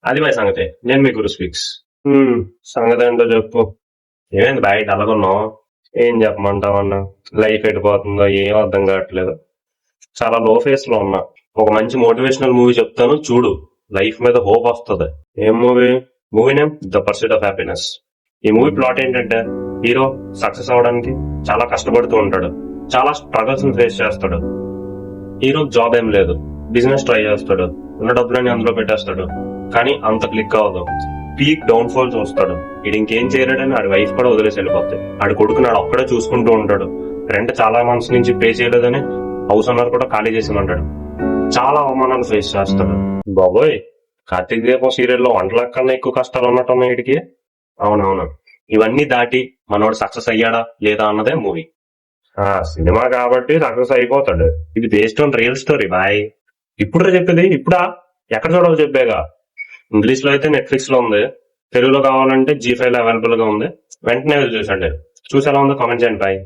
అది బాయ్ సంగతి. నేను మీ గురు స్పీక్స్. సంగతి ఏంటో చెప్పు. ఏమైంది బాయ్ అలాగున్నావు? ఏం చెప్పమంటావన్నా, లైఫ్ ఎడిపోతుందో ఏం అర్థం కావట్లేదు. చాలా లో ఫేస్ లో ఉన్నా. ఒక మంచి మోటివేషనల్ మూవీ చెప్తాను చూడు, లైఫ్ మీద హోప్ వస్తుంది. ఏం movie name the pursuit of happiness. ఈ మూవీ ప్లాట్ ఏంటంటే, హీరో సక్సెస్ అవడానికి చాలా కష్టపడుతూ ఉంటాడు, చాలా స్ట్రగల్స్ ఫేస్ చేస్తాడు. హీరో జాబ్ ఏం లేదు, బిజినెస్ ట్రై చేస్తాడు, ఉన్న డబ్బులన్నీ అందులో పెట్టేస్తాడు, కానీ అంత క్లిక్ అవ్వదు. పీక్ డౌన్ ఫాల్ చూస్తాడు. ఇది ఇంకేం చేయలేడని ఆడి వైఫ్ కూడా వదిలేసి వెళ్ళిపోతాయి. ఆడి కొడుకు నాడు ఒక్కడే చూసుకుంటూ ఉంటాడు. రెంట్ చాలా మంత్స్ నుంచి పే చేయలేదని హౌస్ ఓనర్ కూడా ఖాళీ చేసేమంటాడు. చాలా అవమానాలు ఫేస్ చేస్తాడు. బాబోయ్, కార్తీక్ దీపం సీరియల్లో 1 లక్ష కన్నా ఎక్కువ కష్టాలు ఉన్నట్టున్నాయి వీడికి. అవునవును, ఇవన్నీ దాటి మనోడు సక్సెస్ అయ్యాడా లేదా అన్నదే మూవీ. సినిమా కాబట్టి సక్సెస్ అయిపోతాడు. ఇది based on real story boy. ఇప్పుడు చెప్పేది ఇప్పుడా? ఎక్కడ చూడాలో చెప్పాగా. ఇంగ్లీష్ లో అయితే నెట్ఫ్లిక్స్ లో ఉంది, తెలుగులో కావాలంటే G5 లో అవైలబుల్ గా ఉంది. వెంటనే వెళ్ళి చూసండి. చూసి ఎలా ఉందో కామెంట్ చేయండి బాయ్.